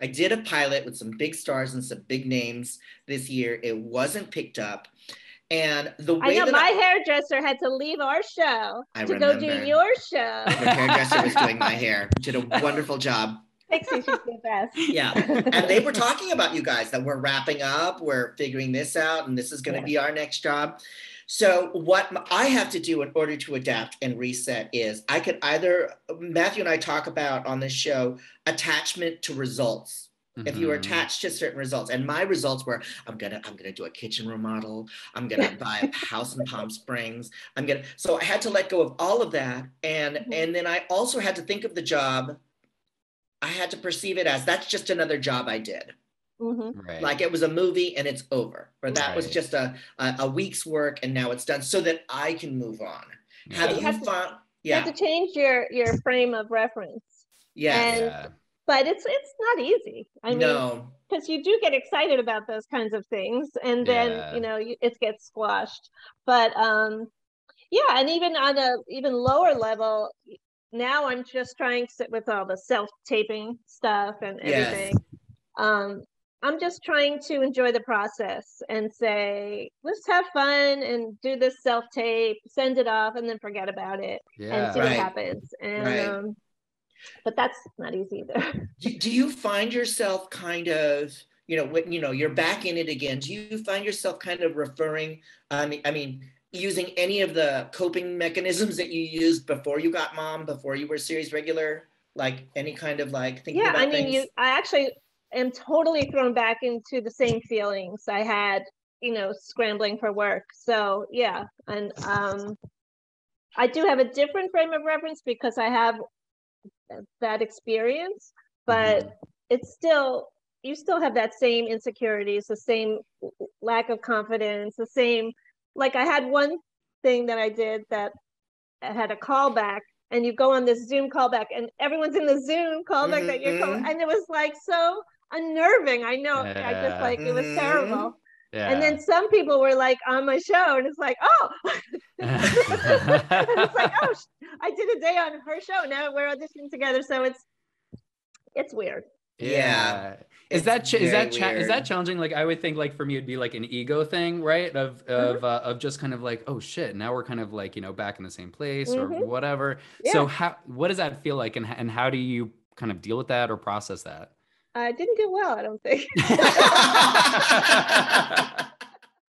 I did a pilot with some big stars and some big names this year. It wasn't picked up. And the way I know that my hairdresser had to leave our show to go do your show. Your hairdresser was doing my hair. Did a wonderful job. Pixie, she's the best. Yeah. And they were talking about you guys, that we're wrapping up, we're figuring this out, and this is going to be our next job. So what I have to do in order to adapt and reset is I could either, Matthew and I talk about on this show, attachment to results. If you were attached to certain results, and my results were, I'm gonna do a kitchen remodel, I'm gonna buy a house in Palm Springs, so I had to let go of all of that, and then I also had to think of the job. I had to perceive it as that's just another job I did. Right. Like it was a movie and it's over, or that was just a week's work and now it's done, so that I can move on. Have you found? You have to change your frame of reference. But it's not easy. I mean, because you do get excited about those kinds of things, and then you know it gets squashed. But and even on a even lower level, now I'm just trying to sit with all the self-taping stuff and everything. I'm just trying to enjoy the process and say, let's have fun and do this self-tape, send it off, and then forget about it and see what happens. And but that's not easy either. Do you find yourself kind of, when you're back in it again, do you find yourself kind of referring, I mean, using any of the coping mechanisms that you used before you got mom, before you were series regular, like any kind of like thinking about things? I actually am totally thrown back into the same feelings I had, scrambling for work. So and I do have a different frame of reference because I have that experience, but it's still, you still have that same insecurities, the same lack of confidence, the same, like I had one thing that I did that I had a callback, and you go on this Zoom callback and everyone's in the Zoom callback that you're calling, and it was like so unnerving. I know, I just like, it was terrible. And then some people were like on my show, and it's like, oh, it's like, oh, I did a day on her show. Now we're auditioning together, so it's weird. Yeah. Is that challenging? Like I would think, like for me, it'd be like an ego thing, right? Of just kind of like, oh shit, now we're kind of like back in the same place or whatever. Yeah. So what does that feel like, and how do you kind of deal with that or process that? I didn't do well, I don't think.